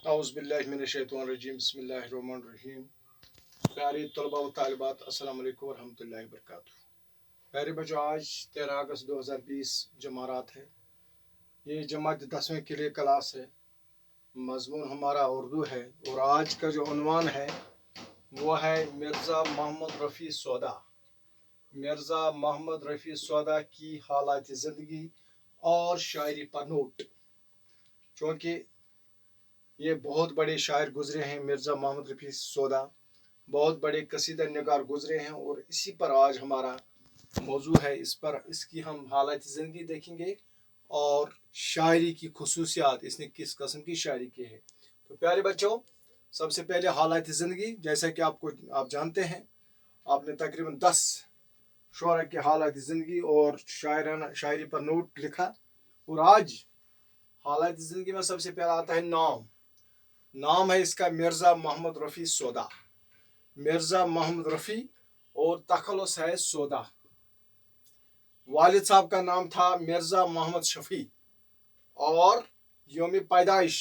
औज़ुबिल्लाहिमिनश्शैतानिर्रजीम बिस्मिल्लाहिर्रहमानिर्रहीम। प्यारे तलबा व तालिबात, अस्सलाम वालेकुम वरहमतुल्लाहि वबरकातुहू। प्यारे बच्चों, आज 13 अगस्त 2020 जमारात है। ये जमात 10वीं के लिए क्लास है। मजमून हमारा उर्दू है और आज का जो उन्वान है वो है मिर्ज़ा मोहम्मद रफ़ी सौदा। मिर्ज़ा मोहम्मद रफ़ी सौदा की हालात ज़िंदगी और शायरी पर नोट। चूँकि ये बहुत बड़े शायर गुजरे हैं, मिर्ज़ा मोहम्मद रफ़ी सौदा बहुत बड़े कसीदा निगार गुजरे हैं और इसी पर आज हमारा मौजू है। इसकी हम हालात ज़िंदगी देखेंगे और शायरी की खुसूसियात, इसने किस किस्म की शायरी की है। तो प्यारे बच्चों, सबसे पहले हालात ज़िंदगी, जैसा कि आप जानते हैं, आपने तकरीबन 10 शुरा के हालात ज़िंदगी और शायरी पर नोट लिखा। और आज हालात ज़िंदगी में सबसे पहला आता है नाम है इसका मिर्ज़ा मोहम्मद रफ़ी सौदा। मिर्ज़ा मोहम्मद रफ़ी और तखल्लुस है सौदा। वालिद साहब का नाम था मिर्ज़ा मोहम्मद शफ़ी और योम पैदाइश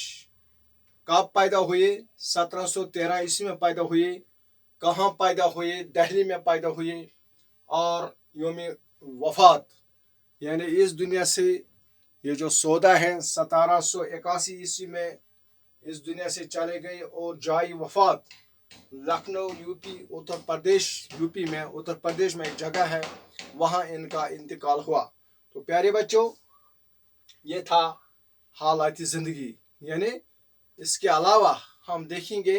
कब पैदा हुए? 1713 ईस्वी में पैदा हुए। कहाँ पैदा हुए? दिल्ली में पैदा हुए। और योम वफ़ात यानी इस दुनिया से ये जो सौदा है 1781 ईस्वी में इस दुनिया से चले गए और जाई वफ़ात लखनऊ यूपी उत्तर प्रदेश में एक जगह है, वहाँ इनका इंतकाल हुआ। तो प्यारे बच्चों, ये था हालात ज़िंदगी। यानी इसके अलावा हम देखेंगे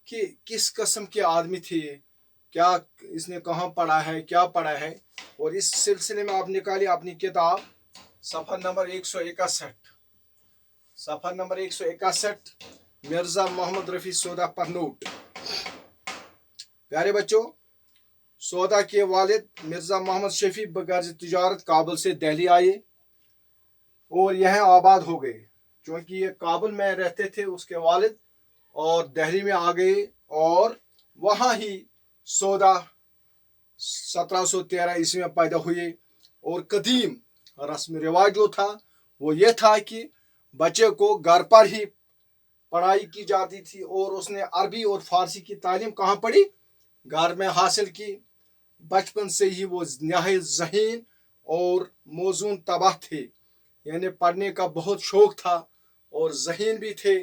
कि किस किस्म के आदमी थे, क्या इसने कहाँ पढ़ा है, क्या पढ़ा है। और इस सिलसिले में आप निकालिए अपनी किताब सफ़ा नंबर 161। सफ़ा नंबर 161 मिर्ज़ा मोहम्मद रफ़ी सौदा पर नोट। प्यारे बच्चों, सौदा के वालिद मिर्ज़ा मोहम्मद शफ़ी बगर्ज तिजारत काबुल से दिल्ली आए और यह आबाद हो गए। क्योंकि ये काबुल में रहते थे उसके वालिद, और दिल्ली में आ गए और वहाँ ही सौदा 1713 ईस्वी में पैदा हुए। और कदीम रस्म रिवाज जो था वो ये था कि बच्चे को घर पर ही पढ़ाई की जाती थी और उसने अरबी और फारसी की तालीम कहाँ पढ़ी? घर में हासिल की। बचपन से ही वो नहायत ज़हीन और मौजून तबाह थे, यानी पढ़ने का बहुत शौक था और ज़हीन भी थे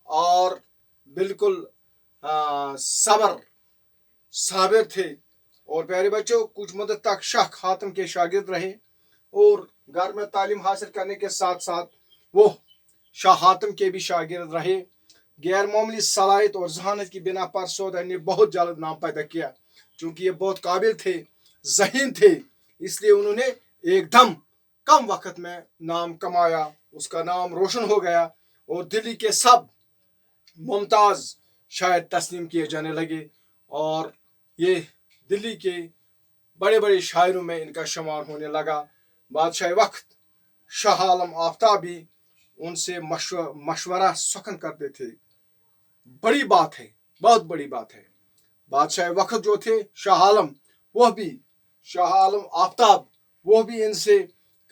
और बिल्कुल साबिर थे। और प्यारे बच्चों, कुछ मुद्दत तक शाह खातम के शागिर्द रहे और घर में तालीम हासिल करने के साथ साथ वो शाह खातम के भी शागिर्द रहे। गैर मामूली सलाहियत और जहानत की बिना पर सौदा ने बहुत जल्द नाम पैदा किया। चूँकि ये बहुत काबिल थे, ज़हीन थे, इसलिए उन्होंने एकदम कम वक्त में नाम कमाया, उसका नाम रोशन हो गया और दिल्ली के सब मुमताज़ शायर तस्लीम किए जाने लगे और ये दिल्ली के बड़े बड़े शायरों में इनका शुमार होने लगा। बादशाह वक्त शाह आलम आफ्ताब भी उनसे मशवरा सुखन करते थे। बड़ी बात है, बहुत बड़ी बात है। बादशाह वक्त जो थे शाह आलम, वह भी शाह आलम आफ्ताब, वो भी इनसे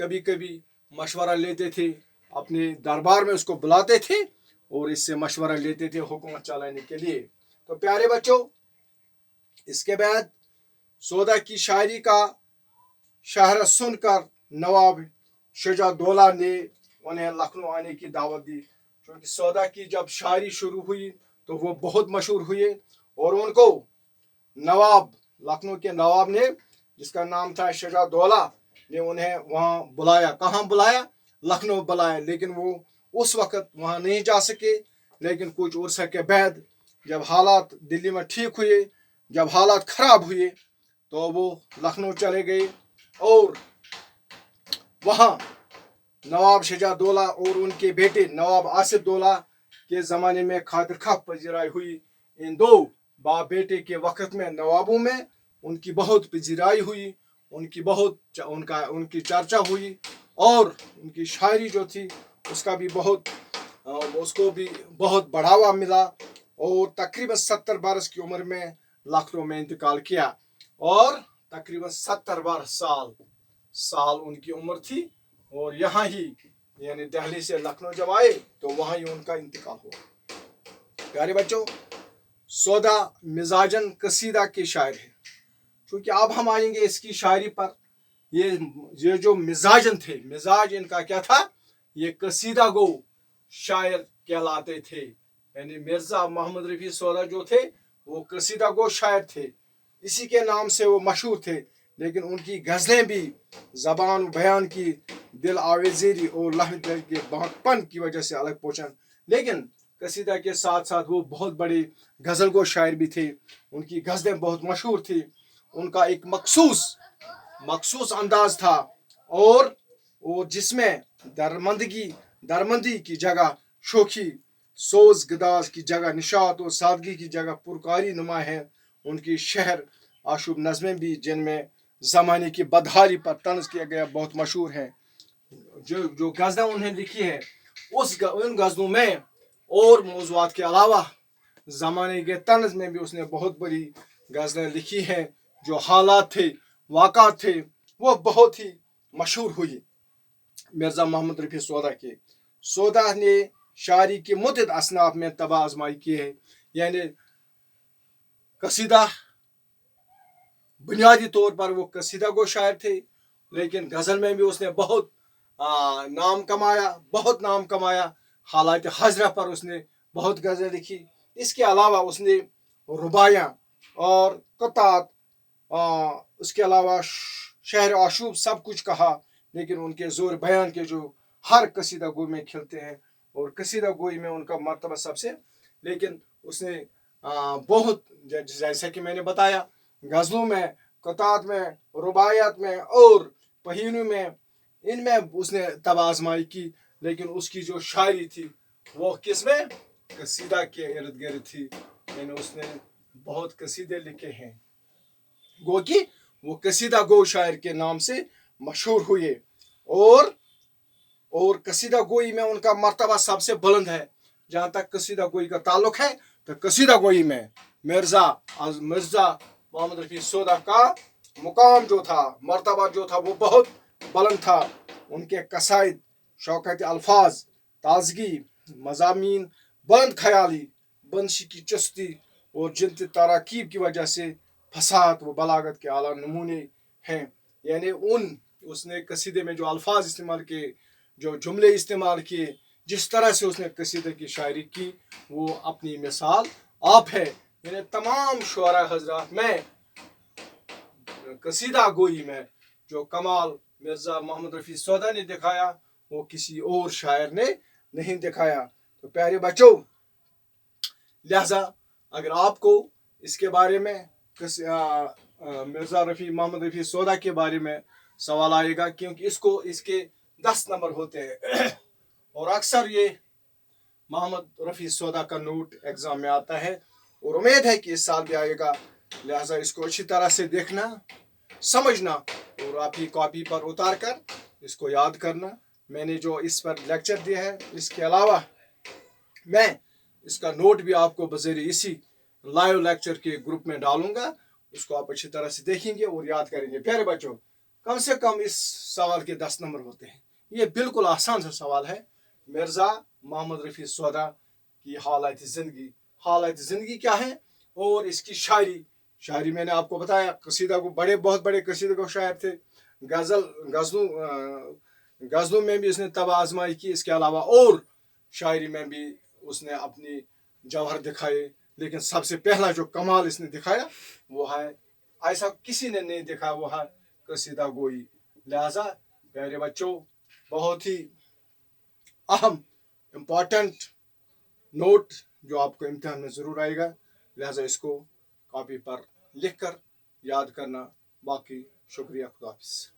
कभी कभी मशवरा लेते थे, अपने दरबार में उसको बुलाते थे और इससे मशवरा लेते थे हुकूमत चलाने के लिए। तो प्यारे बच्चों, इसके बाद सौदा की शायरी का शहरत सुनकर नवाब शुजा-उद-दौला ने उन्हें लखनऊ आने की दावत दी। क्योंकि सौदा की जब शायरी शुरू हुई तो वो बहुत मशहूर हुए और उनको लखनऊ के नवाब ने, जिसका नाम था शुजा-उद-दौला, ने उन्हें वहाँ बुलाया। कहाँ बुलाया? लखनऊ बुलाया। लेकिन वो उस वक़्त वहाँ नहीं जा सके। लेकिन कुछ उर्सा के बाद जब हालात दिल्ली में ठीक हुए, जब हालात ख़राब हुए, तो वो लखनऊ चले गए और वहाँ नवाब शुजा-उद-दौला और उनके बेटे नवाब आसिफ-उद-दौला के ज़माने में खातिर खा पजीराई हुई। इन दो बाप बेटे के वक़्त में नवाबों में उनकी बहुत पजीराई हुई, उनकी चर्चा हुई और उनकी शायरी जो थी उसको भी बहुत बढ़ावा मिला और तकरीबन 70 बरस की उम्र में लखनऊ में इंतकाल किया और तकरीबन 70 साल उनकी उम्र थी। और यहाँ ही यानी दिल्ली से लखनऊ जब आए तो वहाँ ही उनका इंतकाल हुआ। प्यारे बच्चों, सौदा मिजाजन कसीदा के शायर है। चूँकि अब हम आएंगे इसकी शायरी पर। ये जो मिजाजन थे, मिजाज इनका क्या था, ये कसीदा गो शायर कहलाते थे। यानी मिर्जा मोहम्मद रफ़ी सौदा जो थे वो कसीदा गो शायर थे, इसी के नाम से वो मशहूर थे। लेकिन उनकी गज़लें भी ज़बान बयान की दिल आवेज़ेरी और लहन के बाँकपन की वजह से अलग पहुँचन। लेकिन कसीदा के साथ साथ वो बहुत बड़े गज़ल गो शायर भी थे। उनकी गज़लें बहुत मशहूर थी। उनका एक मखसूस अंदाज था और जिसमें दरमंदी की जगह शोखी, सोज गदाज की जगह निशात और सादगी की जगह पुरकारी नुमा है। उनकी शहर आशूब नज़में भी, जिनमें ज़माने की बदहाली पर तंज किया गया, बहुत मशहूर हैं। जो गज़लें उन्हें लिखी है उन गज़लों में और मौज़ूआत के अलावा ज़माने के तंज में भी उसने बहुत बड़ी गज़लें लिखी हैं। जो हालात थे, वाक़ात थे, वो बहुत ही मशहूर हुई मिर्ज़ा मोहम्मद रफ़ी सौदा के। सौदा ने शायरी के मुतअद्दिद असनाफ में तबाह आजमाई की है। यानी कसीदा बुनियादी तौर पर वो कसीदा गो शायर थे, लेकिन गज़ल में भी उसने बहुत नाम कमाया। हालात हजरा पर उसने बहुत गज़लें लिखी। इसके अलावा उसने रुबाइयाँ और कतात, उसके अलावा शहर आशूब सब कुछ कहा। लेकिन उनके ज़ोर बयान के जो हर कसीदा गो में खिलते हैं और कसीदा गोई में उनका मर्तबा सबसे। लेकिन उसने बहुत, जैसा कि मैंने बताया, गज़लों में, कतात में, रुबायात में और पहीनों में, इनमें उसने तबाह आजमाई की। लेकिन उसकी जो शायरी थी वो किस में, कसीदा के इर्द गिर्द थी। यानी उसने बहुत कसीदे लिखे हैं, गो कि वो कसीदा गो शायर के नाम से मशहूर हुए। और कसीदा गोई में उनका मर्तबा सबसे बुलंद है। जहाँ तक कसीदा गोई का ताल्लुक है, तो कसीदा गोई में मिर्ज़ा मोहम्मद रफ़ी सौदा का मुकाम जो था, मर्तबा जो था, वो बहुत बुलंद था। उनके कसाइद, शौकत अल्फाज, ताजगी, मज़ामीन, बुलंद ख्याली, बंशी की चस्ती और जिनती तराकीब की वजह से फसाद व बलागत के आला नमूने हैं। यानी उसने कसीदे में जो अल्फाज इस्तेमाल किए, जो जुमले इस्तेमाल किए, जिस तरह से उसने कसीदे की शायरी की, वो अपनी मिसाल आप है। यानी तमाम शुअरा हजरात में कसीदा गोई में जो कमाल मिर्ज़ा मोहम्मद रफ़ी सौदा ने दिखाया, वो किसी और शायर ने नहीं दिखाया। तो प्यारे बच्चों, लिहाजा अगर आपको इसके बारे में मिर्ज़ा मोहम्मद रफ़ी सौदा के बारे में सवाल आएगा, क्योंकि इसके 10 नंबर होते हैं और अक्सर ये मोहम्मद रफ़ी सौदा का नोट एग्ज़ाम में आता है और उम्मीद है कि इस साल भी आएगा। लिहाजा इसको अच्छी तरह से देखना, समझना और आपकी कॉपी पर उतार कर इसको याद करना। मैंने जो इस पर लेक्चर दिया है, इसके अलावा मैं इसका नोट भी आपको बज़ेरे इसी लाइव लेक्चर के ग्रुप में डालूंगा। उसको आप अच्छी तरह से देखेंगे और याद करेंगे। प्यारे बच्चों, कम से कम इस सवाल के 10 नंबर होते हैं। ये बिल्कुल आसान सा सवाल है। मिर्ज़ा मोहम्मद रफ़ी सौदा की हालात ज़िंदगी क्या है और इसकी शायरी मैंने आपको बताया। कसीदा को बहुत बड़े कसीदा को शायर थे। गज़लों में भी उसने तबाह आजमाई की। इसके अलावा और शायरी में भी उसने अपनी जौहर दिखाए। लेकिन सबसे पहला जो कमाल इसने दिखाया वो है, ऐसा किसी ने नहीं दिखाया, वो है कसीदा गोई। लिहाजा प्यारे बच्चों, बहुत ही अहम इम्पॉर्टेंट नोट जो आपको इम्तिहान में ज़रूर आएगा। लिहाजा इसको कॉपी पर लिख कर याद करना। बाकी शुक्रिया, खुदा हाफिज़।